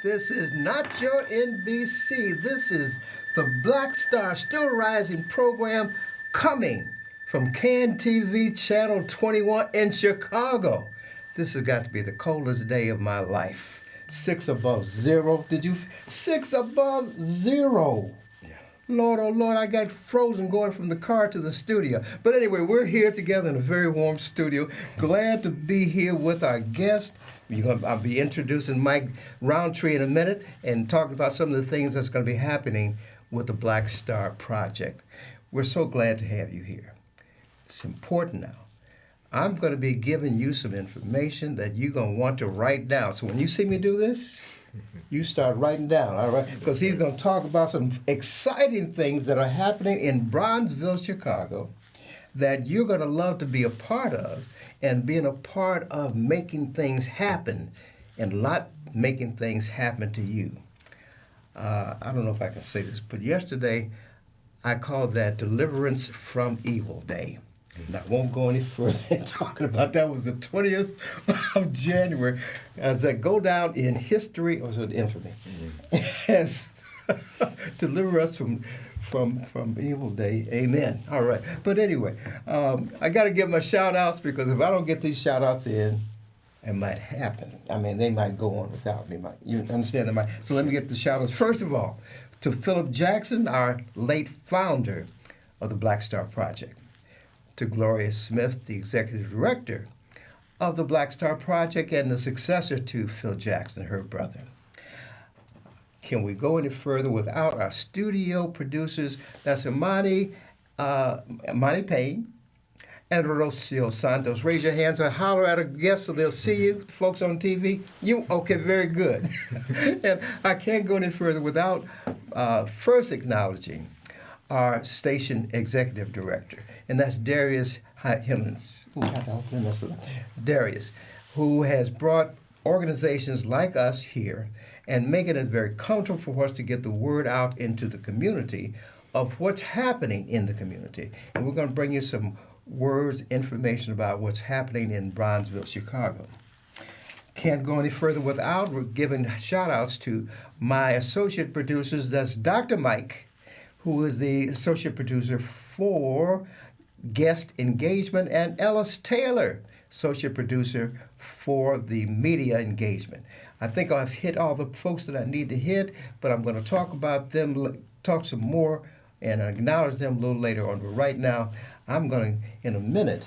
This is not your NBC. This is the Black Star Still Rising program coming from CAN TV Channel 21 in Chicago. This has got to be the coldest day of my life. 6 above zero. 6 above zero. Lord, oh Lord, I got frozen going from the car to the studio. But anyway, we're here together in a very warm studio. Glad to be here with our guest. I'll be introducing Mike Roundtree in a minute and talking about some of the things that's going to be happening with the Black Star Project. We're so glad to have you here. It's important now. I'm going to be giving you some information that you're going to want to write down. So when you see me do this, you start writing down, all right? Because he's going to talk about some exciting things that are happening in Bronzeville, Chicago, that you're going to love to be a part of, and being a part of making things happen, and making things happen to you. I don't know if I can say this, but yesterday I called that Deliverance from Evil Day. And I won't go any further in talking about that. It was the 20th of January. As that go down in history, or is it infamy? As deliver us from evil day. Amen. All right. But anyway, I got to give my shout-outs, because if I don't get these shout-outs in, it might happen. I mean, they might go on without me. You understand? So let me get the shout-outs. First of all, to Philip Jackson, our late founder of the Black Star Project. To Gloria Smith, the executive director of the Black Star Project and the successor to Phil Jackson, her brother. Can we go any further without our studio producers? That's Imani Payne and Rocio Santos. Raise your hands and holler at a guest so they'll see you. Folks on TV, you? Okay, very good. And I can't go any further without first acknowledging our station executive director, and that's Darius Hemmons. Darius, who has brought organizations like us here and making it very comfortable for us to get the word out into the community of what's happening in the community. And we're going to bring you some words, information about what's happening in Bronzeville, Chicago. Can't go any further without giving shout-outs to my associate producers. That's Dr. Mike, who is the associate producer for guest engagement, and Ellis Taylor, associate producer for the media engagement. I think I've hit all the folks that I need to hit, but I'm going to talk about them, talk some more, and acknowledge them a little later on. But right now, I'm going to, in a minute,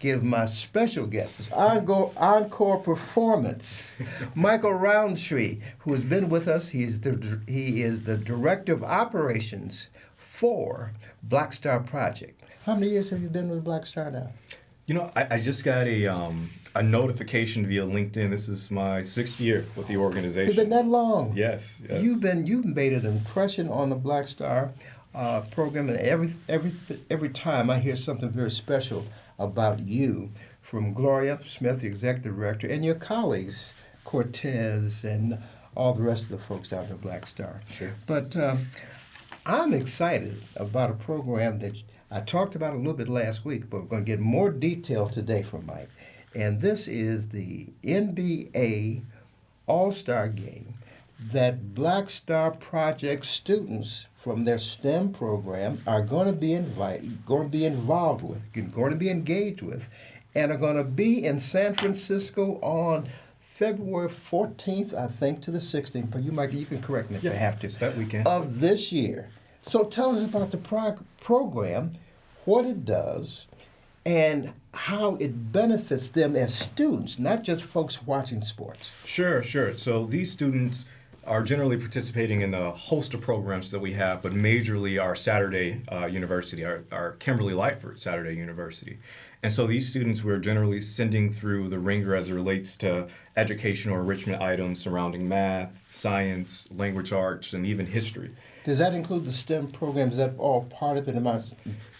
give my special guest this encore performance, Michael Roundtree, who has been with us. He is the director of operations for Black Star Project. How many years have you been with Black Star now? You know, I just got a notification via LinkedIn. This is my 6th year with the organization. You've been that long? Yes. You've made an impression on the Black Star program, and every time I hear something very special about you from Gloria Smith, the executive director, and your colleagues, Cortez, and all the rest of the folks down at Black Star. Sure. But I'm excited about a program that I talked about a little bit last week, but we're going to get more detail today from Mike. And this is the NBA All-Star Game that Black Star Project students from their STEM program are going to be involved with, going to be engaged with, and are going to be in San Francisco on February 14th, I think, to the 16th. But you can correct me if I have to. It's that weekend. Of this year. So tell us about the program, what it does, and how it benefits them as students, not just folks watching sports. Sure. So these students are generally participating in the host of programs that we have, but majorly our Saturday University, our Kimberly Lightford Saturday University. And so these students we're generally sending through the ringer as it relates to educational enrichment items surrounding math, science, language arts, and even history. Does that include the STEM program? Is that all part of it?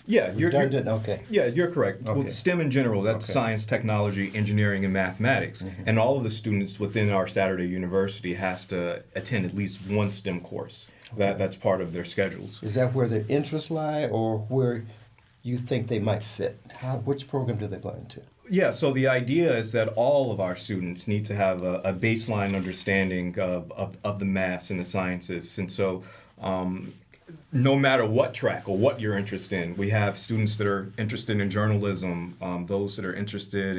Yeah, redundant? Okay. Yeah, you're correct. Okay. Well, STEM in general, that's science, technology, engineering, and mathematics. Mm-hmm. And all of the students within our Saturday University has to attend at least one STEM course. Okay. That's part of their schedules. Is that where their interests lie, or where you think they might fit? Which program do they go into? Yeah, so the idea is that all of our students need to have a baseline understanding of the maths and the sciences. And so no matter what track or what you're interested in, we have students that are interested in journalism, those that are interested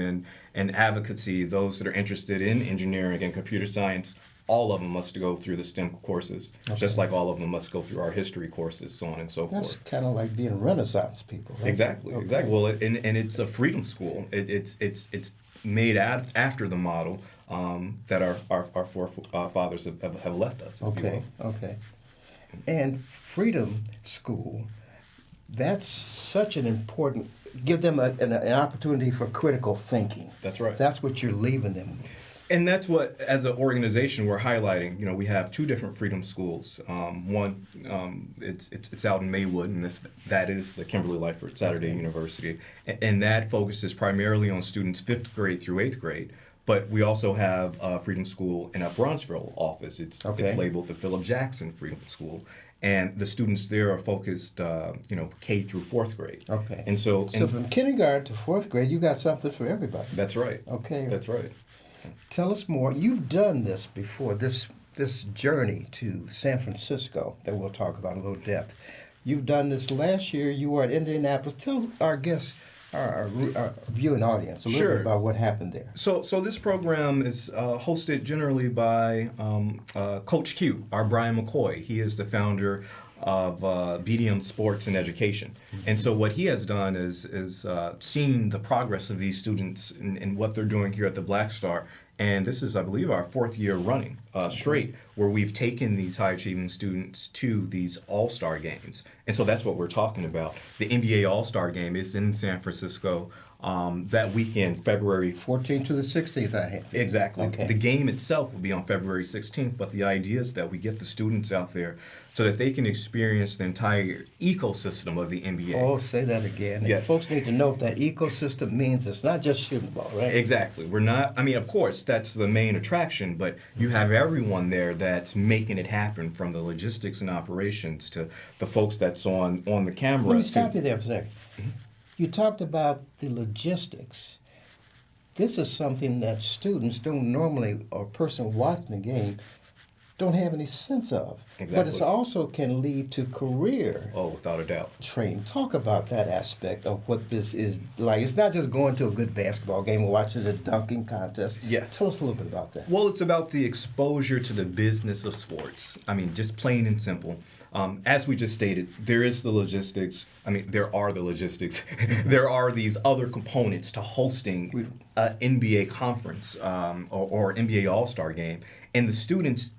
in advocacy, those that are interested in engineering and computer science. All of them must go through the STEM courses, just like all of them must go through our history courses, so on and so That's forth. kind of like being Renaissance people, right? Exactly, Okay. exactly. Well, and it's a freedom school. It's made after the model that our forefathers have left us. If you Okay, will. okay. And Freedom School, that's such an important, give them an opportunity for critical thinking. That's right. That's what you're leaving them with. And that's what, as an organization, we're highlighting. You know, we have two different freedom schools. One, it's out in Maywood, and that is the Kimberly Lightford Saturday University, and that focuses primarily on students 5th grade through 8th grade. But we also have a Freedom School in a Bronzeville office. It's labeled the Philip Jackson Freedom School, and the students there are focused, K through 4th grade. Okay. And so from kindergarten to 4th grade, you got something for everybody. that's right. Okay. That's right. Tell us more. You've done this before, this journey to San Francisco that we'll talk about in a little depth. You've done this last year. You were at Indianapolis. Tell our guests, our viewing audience, a little bit about what happened there. So this program is hosted generally by Coach Q, our Brian McCoy. He is the founder of BDM Sports and Education. And so what he has done is seen the progress of these students and what they're doing here at the Black Star. And this is, I believe, our 4th year running straight, where we've taken these high-achieving students to these all-star games. And so that's what we're talking about. The NBA All-Star Game is in San Francisco that weekend, February 14th to the 16th, I have. Exactly. Okay. The game itself will be on February 16th, but the idea is that we get the students out there so that they can experience the entire ecosystem of the NBA. Oh, say that again. And Yes. folks need to know what that ecosystem means. It's not just shooting the ball, right? Exactly. We're not, I mean, of course, that's the main attraction, but you have everyone there that's making it happen, from the logistics and operations to the folks that's on the camera. Let me stop you there for a second. You talked about the logistics. This is something that students don't normally, or a person watching the game, don't have any sense of. Exactly. But it also can lead to career Oh, without a doubt. training. Talk about that aspect of what this is like. It's not just going to a good basketball game or watching a dunking contest. Yeah. Tell us a little bit about that. Well, it's about the exposure to the business of sports. I mean, just plain and simple. As we just stated, there is the logistics. I mean, there are the logistics. There are these other components to hosting an NBA conference or NBA All-Star game. And the students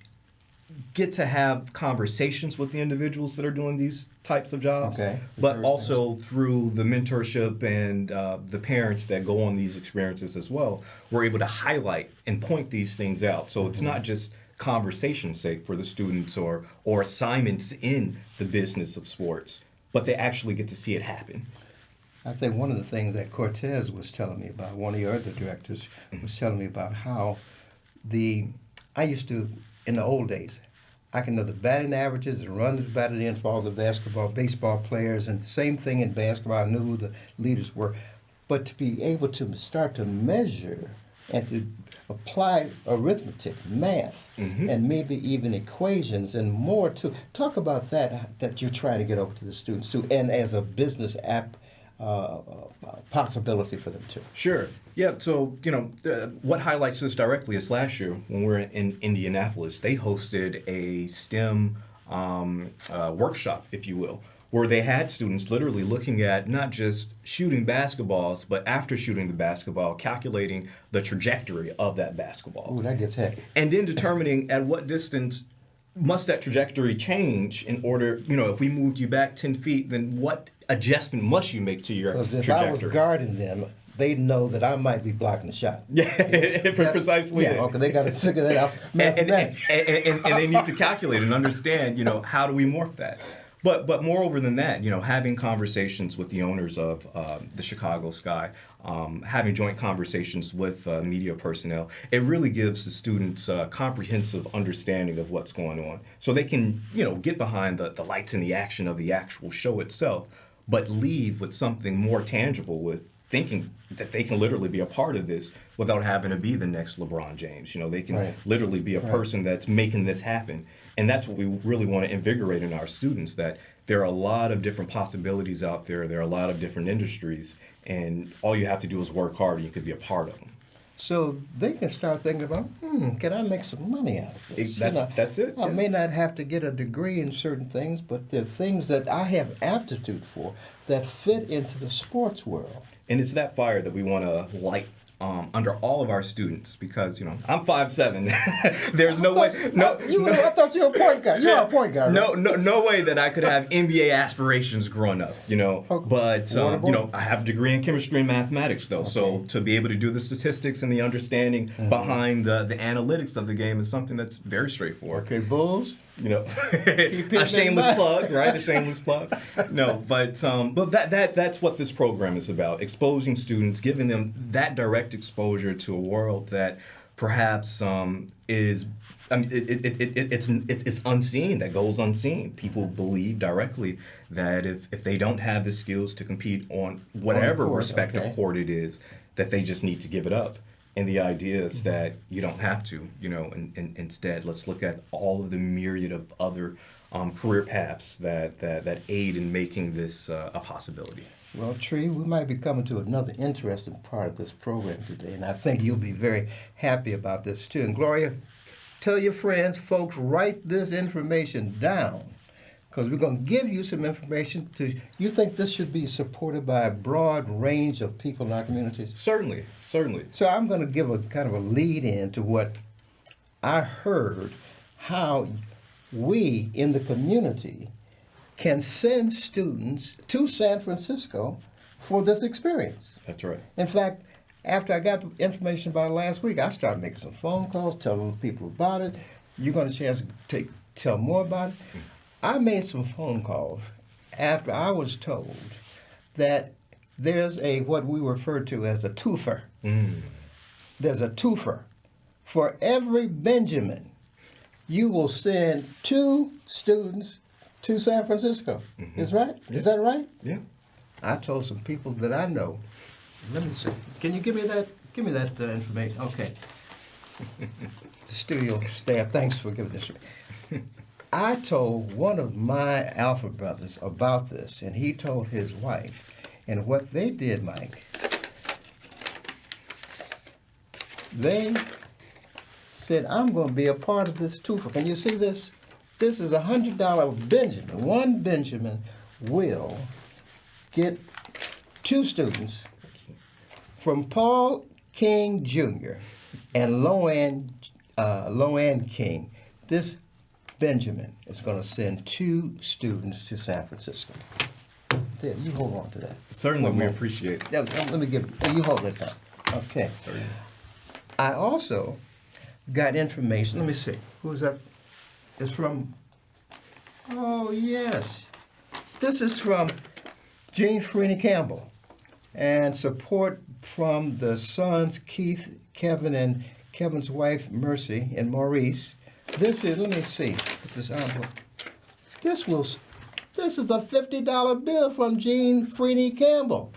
get to have conversations with the individuals that are doing these types of jobs, Okay. but also through the mentorship and the parents that go on these experiences as well, we're able to highlight and point these things out. So it's not just conversation's sake for the students or assignments in the business of sports, but they actually get to see it happen. I think one of the things that Cortez was telling me about, one of your other directors was telling me about how I used to, in the old days, I can know the batting averages, the run to the batting end for all the baseball players, and same thing in basketball. I knew who the leaders were. But to be able to start to measure and to apply arithmetic, math, and maybe even equations and more to talk about that you're trying to get over to the students too, and as a business possibility for them too. Sure. Yeah. So, what highlights this directly is last year when we were in Indianapolis, they hosted a STEM workshop, if you will, where they had students literally looking at not just shooting basketballs, but after shooting the basketball, calculating the trajectory of that basketball. Ooh, that gets heavy. And then determining at what distance must that trajectory change in order, if we moved you back 10 feet, then what adjustment must you make to your Because if trajectory? I was guarding them, they know that I might be blocking the shot. Yeah, precisely. Yeah, okay, they got to figure that out and mathematically. they need to calculate and understand, how do we morph that? But moreover than that, having conversations with the owners of the Chicago Sky, having joint conversations with media personnel, it really gives the students a comprehensive understanding of what's going on. So they can, get behind the lights and the action of the actual show itself, but leave with something more tangible with thinking that they can literally be a part of this without having to be the next LeBron James. You know, they can literally be a person that's making this happen. And that's what we really want to invigorate in our students, that there are a lot of different possibilities out there. There are a lot of different industries, and all you have to do is work hard and you could be a part of them. So they can start thinking about, can I make some money out of this? That's it. I may not have to get a degree in certain things, but there are things that I have aptitude for that fit into the sports world. And it's that fire that we want to light under all of our students, because, you know, I'm 5'7". There's no way. I thought you were a point guard. You are a point guard. Right? No way that I could have NBA aspirations growing up. You know, but you know, I have a degree in chemistry and mathematics, though. Okay. So to be able to do the statistics and the understanding behind the analytics of the game is something that's very straightforward. Okay, Bulls. You know, a shameless plug, right? A shameless plug. No, but that's what this program is about: exposing students, giving them that direct exposure to a world that perhaps is, I mean, it's unseen, that goes unseen. People believe directly that if they don't have the skills to compete on whatever respective court it is, that they just need to give it up. And the idea is that you don't have to, you know, and instead let's look at all of the myriad of other career paths that aid in making this a possibility. Well, Tree, we might be coming to another interesting part of this program today, and I think you'll be very happy about this too. And Gloria, tell your friends, folks, write this information down, because we're going to give you some information to. You think this should be supported by a broad range of people in our communities? Certainly. So I'm going to give a kind of a lead in to what I heard, how we in the community can send students to San Francisco for this experience. That's right. In fact, after I got the information about it last week, I started making some phone calls, telling people about it. You're going to chance to tell more about it. I made some phone calls after I was told that there's a what we refer to as a twofer. There's a twofer. For every Benjamin, you will send 2 students to San Francisco. Is right? Yeah. Is that right? Yeah. I told some people that I know. Let me see. Can you give me that? Give me that information. Okay. The studio staff, thanks for giving this. I told one of my Alpha brothers about this, and he told his wife. And what they did, Mike, they said, I'm going to be a part of this too. Can you see this? This is $100 Benjamin. One Benjamin will get 2 students from Paul King Jr. and Loanne King. This Benjamin is going to send 2 students to San Francisco. There, you hold on to that. Certainly, we appreciate it. Let me give you hold that down. Okay. Certainly. I also got information. Let me see. Who's that? It's from. Oh yes, this is from Jean Freeney Campbell, and support from the sons Keith, Kevin, and Kevin's wife Mercy and Maurice. This is. Let me see. Put this envelope. This is a $50 bill from Jean Freeney Campbell.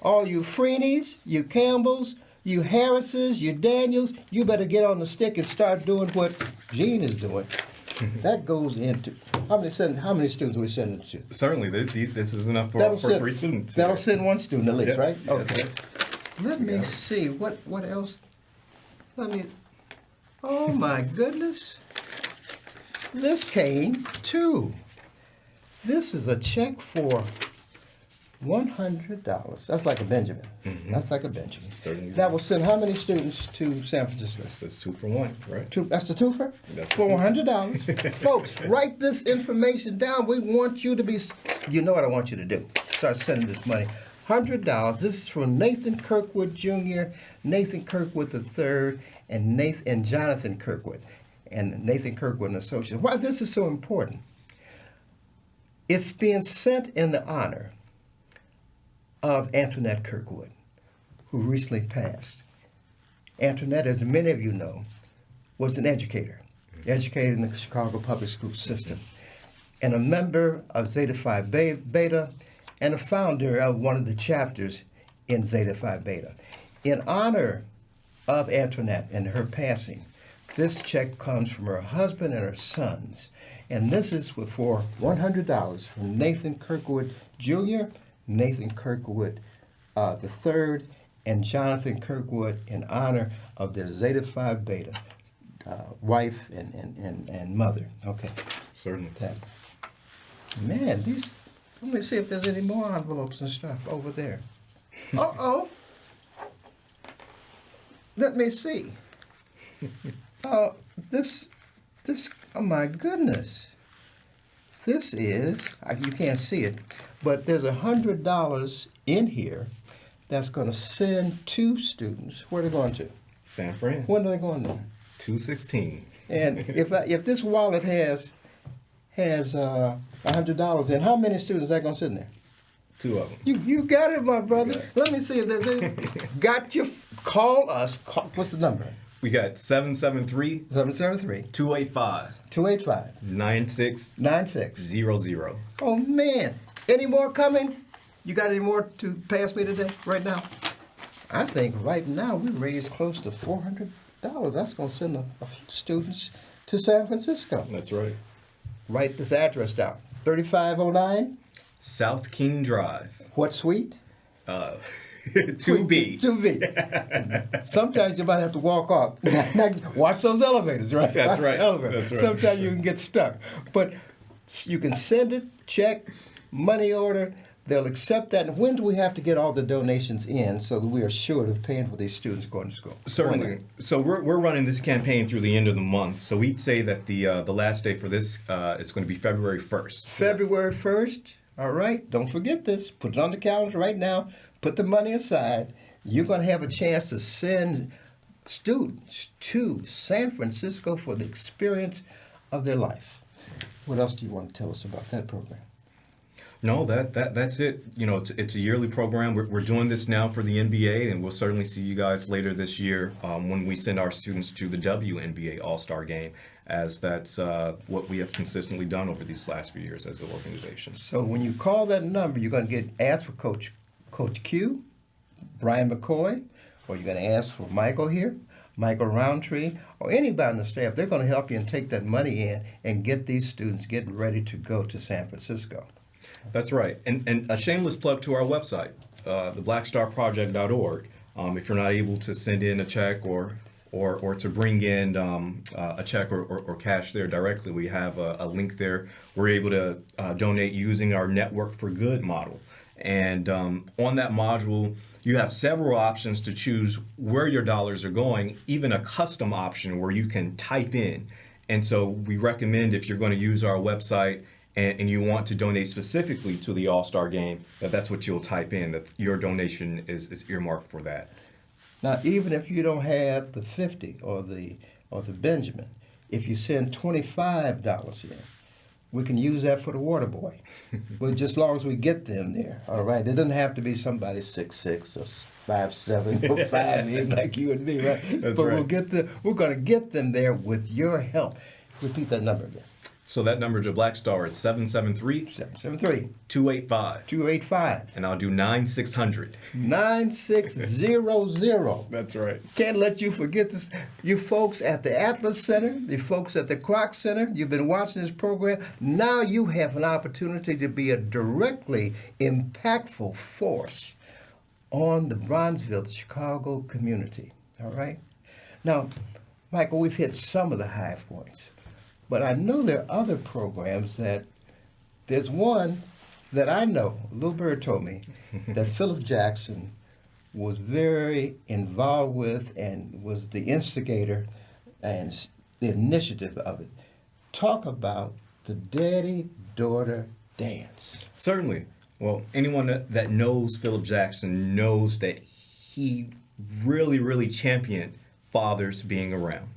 All you Freeneys, you Campbells, you Harrises, you Daniels, you better get on the stick and start doing what Jean is doing. That goes into how many students are we sending to? Certainly, this is enough for 3 students. That'll send 1 student at least, Yep. right? Okay. That's Let me see what else. Oh my goodness! This came too. This is a check for $100. That's like a Benjamin. That's like a Benjamin. Certainly. That will send how many students to San Francisco? That's 2 for 1, right? That's the twofer? That's For the $100. Folks, write this information down. We want you to be, you know what I want you to do. Start sending this money. $100. This is from Nathan Kirkwood Jr., Nathan Kirkwood III, and Jonathan Kirkwood. And Nathan Kirkwood and Associates. Why this is so important? It's being sent in the honor of Antoinette Kirkwood, who recently passed. Antoinette, as many of you know, was an educator, educated in the Chicago public school system, and a member of Zeta Phi Beta, and a founder of one of the chapters in Zeta Phi Beta. In honor of Antoinette and her passing, this check comes from her husband and her sons. And this is for $100 from Nathan Kirkwood Jr., Nathan Kirkwood III, and Jonathan Kirkwood in honor of their Zeta Phi Beta wife and mother. Okay. Certainly. That. Man, these. Let me see if there's any more envelopes and stuff over there. Uh-oh. Let me see. This, oh my goodness. This is, you can't see it, but there's $100 in here that's going to send two students. Where are they going to? San Fran. When are they going to? 216. And if this wallet has $100 in, how many students are going to sit in there? 2 of them. You got it, my brother. Okay. Let me see if there's any. Got you. Call us. What's the number? We got 773 773 285 285 9600. Oh, man. Any more coming? You got any more to pass me today, right now? I think right now we raised close to $400. That's going to send a few students to San Francisco. That's right. Write this address down. 3509 South King Drive. What suite? 2B. 2B. Sometimes you might have to walk off. Watch those elevators, right? That's Watch right. the elevator. That's right. Sometimes you can get stuck. But you can send it, check, money order. They'll accept that. And when do we have to get all the donations in so that we are sure of paying for these students going to school? Certainly. So we're running this campaign through the end of the month. So we'd say that the last day for this is going to be February 1st. February 1st. All right. Don't forget this. Put it on the calendar right now. Put the money aside. You're going to have a chance to send students to San Francisco for the experience of their life. What else do you want to tell us about that program? No, that's it. You know, it's a yearly program. We're doing this now for the NBA, and we'll certainly see you guys later this year when we send our students to the WNBA All-Star Game, as that's what we have consistently done over these last few years as an organization. So when you call that number, you're going to get asked for Coach Q, Brian McCoy, or you're going to ask for Michael here, Michael Roundtree, or anybody on the staff. They're going to help you and take that money in and get these students getting ready to go to San Francisco. That's right. And a shameless plug to our website, theblackstarproject.org. If you're not able to send in a check or to bring in a check or cash there directly, we have a link there. We're able to donate using our Network for Good model. And on that module, you have several options to choose where your dollars are going, even a custom option where you can type in. And so we recommend, if you're going to use our website and you want to donate specifically to the All-Star Game, that's what you'll type in, that your donation is earmarked for that. Now, even if you don't have the 50 or the Benjamin, if you send $25 in, we can use that for the water boy. But just as long as we get them there, all right? It doesn't have to be somebody 6'6" or 5'7" or 5'8" like you and me, right? That's but right. we're going to get them there with your help. Repeat that number again. So that number to Black Star is 773 773 285. 285 And I'll do 9600. 9600. That's right. Can't let you forget this. You folks at the Atlas Center, the folks at the Kroc Center, you've been watching this program. Now you have an opportunity to be a directly impactful force on the Bronzeville, the Chicago community. All right? Now, Michael, we've hit some of the high points. But I know there are other programs there's one that I know, Lil Bird told me, that Philip Jackson was very involved with and was the instigator and the initiative of it. Talk about the daddy-daughter dance. Certainly. Well, anyone that knows Philip Jackson knows that he really, really championed fathers being around.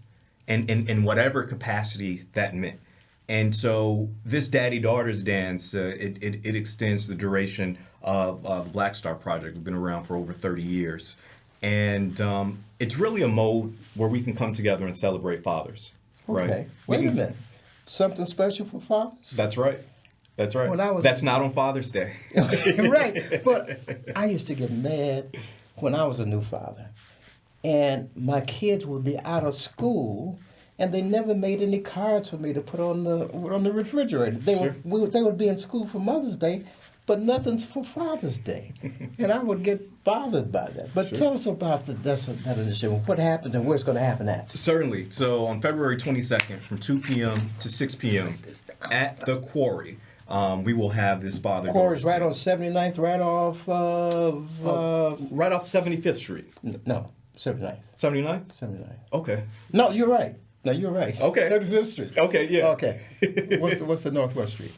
And in whatever capacity that meant. And so this Daddy-Daughters dance, it extends the duration of the Black Star Project. We've been around for over 30 years. And it's really a mode where we can come together and celebrate fathers. Okay. Right? Wait a minute. Something special for fathers? That's right. That's right. When I was That's not on Father's Day. right. But I used to get mad when I was a new father, and my kids would be out of school, and they never made any cards for me to put on the refrigerator. They would be in school for Mother's Day, but nothing's for Father's Day, and I would get bothered by that. But tell us about that initiative. What happens and where it's going to happen at? Certainly. So on February 22nd, from 2 p.m. to 6 p.m. at the Quarry, we will have this Father. Quarry's right on 79th, right off right off 75th Street. No, 79th. 79th? 79th. Okay. No, you're right. No, you're right. Okay. 75th Street. Okay, yeah. Okay. What's the Northwest Street?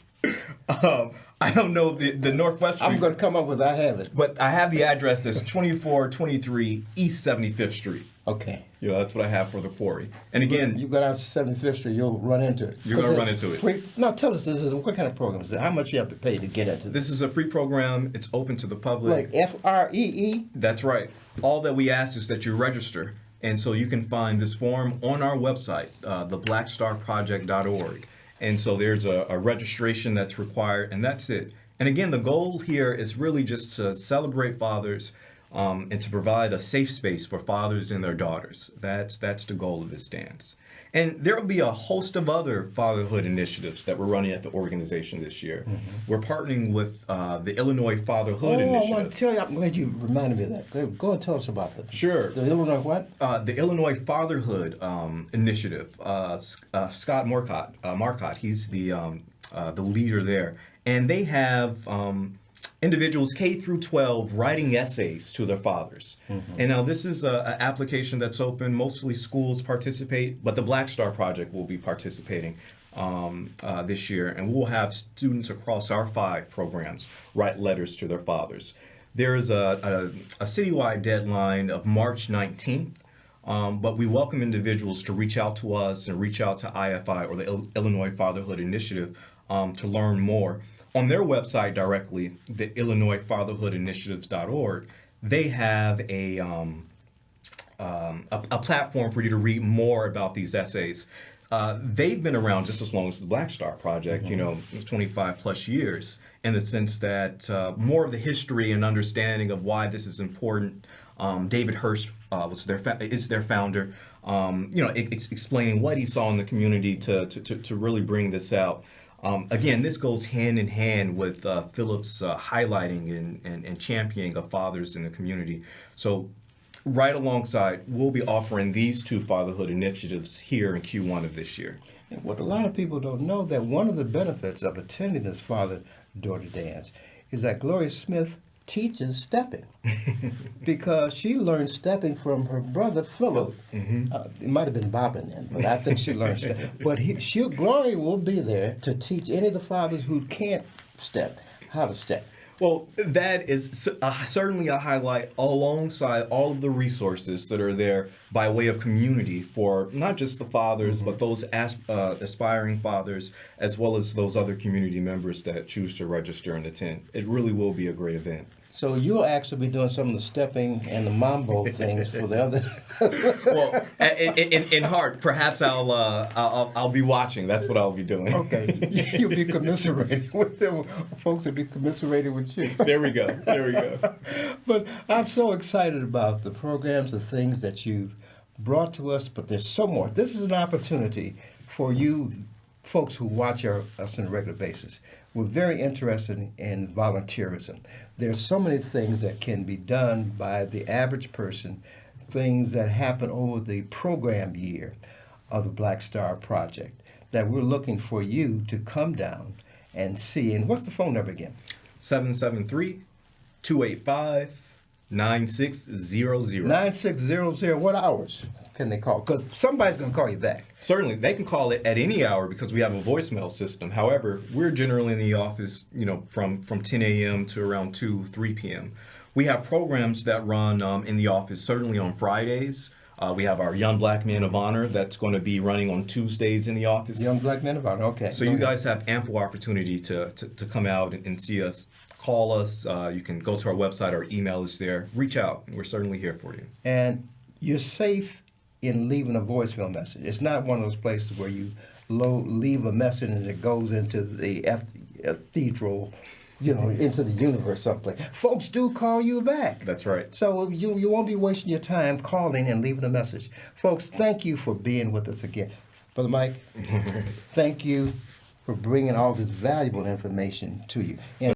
I don't know the Northwest Street. I'm going to come up with I have it. But I have the address that's 2423 East 75th Street. Okay. You know, that's what I have for the Quarry. And again, You go down to 75th Street, you'll run into it. You're gonna run into it. Free. Now tell us, what kind of program is it? How much you have to pay to get into this? this is a free program. It's open to the public. Like FREE? That's right. All that we ask is that you register. And so you can find this form on our website, theblackstarproject.org. And so there's a registration that's required, and that's it. And again, the goal here is really just to celebrate fathers and to provide a safe space for fathers and their daughters. That's the goal of this dance. And there will be a host of other fatherhood initiatives that we're running at the organization this year. Mm-hmm. We're partnering with the Illinois Fatherhood Initiative. I want to tell you, I'm glad you reminded me of that. Go and tell us about that. Sure. The Illinois what? The Illinois Fatherhood Initiative. Scott Marcotte, he's the leader there. And they have individuals K through 12 writing essays to their fathers. Mm-hmm. And now this is an application that's open. Mostly schools participate, but the Black Star Project will be participating this year. And we'll have students across our 5 programs write letters to their fathers. There is a citywide deadline of March 19th. But we welcome individuals to reach out to us and reach out to IFI or the Illinois Fatherhood Initiative to learn more. On their website directly, the IllinoisFatherhoodInitiatives.org, they have a platform for you to read more about these essays. They've been around just as long as the Black Star Project, mm-hmm. 25 plus years, in the sense that more of the history and understanding of why this is important. David Hurst is their founder. It's explaining what he saw in the community to really bring this out. Again, this goes hand in hand with Philip's highlighting and championing of fathers in the community. So right alongside, we'll be offering these 2 fatherhood initiatives here in Q1 of this year. And what a lot of people don't know, that one of the benefits of attending this father-daughter dance is that Gloria Smith teaches stepping because she learned stepping from her brother Philip. Mm-hmm. It might have been bobbing then, but I think she learned stepping. But Gloria will be there to teach any of the fathers who can't step how to step. Well, that is certainly a highlight alongside all of the resources that are there by way of community for not just the fathers, mm-hmm. but those aspiring fathers, as well as those other community members that choose to register and attend. It really will be a great event. So you'll actually be doing some of the stepping and the mambo things for the other. Well, in heart, perhaps I'll be watching. That's what I'll be doing. Okay, you'll be commiserating with them. Folks will be commiserating with you. There we go. But I'm so excited about the programs, the things that you've brought to us. But there's so more. This is an opportunity for you folks who watch us on a regular basis. We're very interested in volunteerism. There's so many things that can be done by the average person, things that happen over the program year of the Black Star Project, that we're looking for you to come down and see. And what's the phone number again? 773-285-9600. 9600. What hours can they call? Because somebody's going to call you back. Certainly. They can call it at any hour because we have a voicemail system. However, we're generally in the office, from 10 a.m. to around 3 p.m. We have programs that run in the office, certainly on Fridays. We have our Young Black Men of Honor that's going to be running on Tuesdays in the office. Young Black Men of Honor, okay. So you guys have ample opportunity to come out and see us. Call us. You can go to our website. Our email is there. Reach out. We're certainly here for you. And you're safe in leaving a voicemail message. It's not one of those places where you leave a message and it goes into the cathedral, into the universe someplace. Folks do call you back. That's right. So you won't be wasting your time calling and leaving a message. Folks, thank you for being with us again. Brother Mike, thank you for bringing all this valuable information to you. And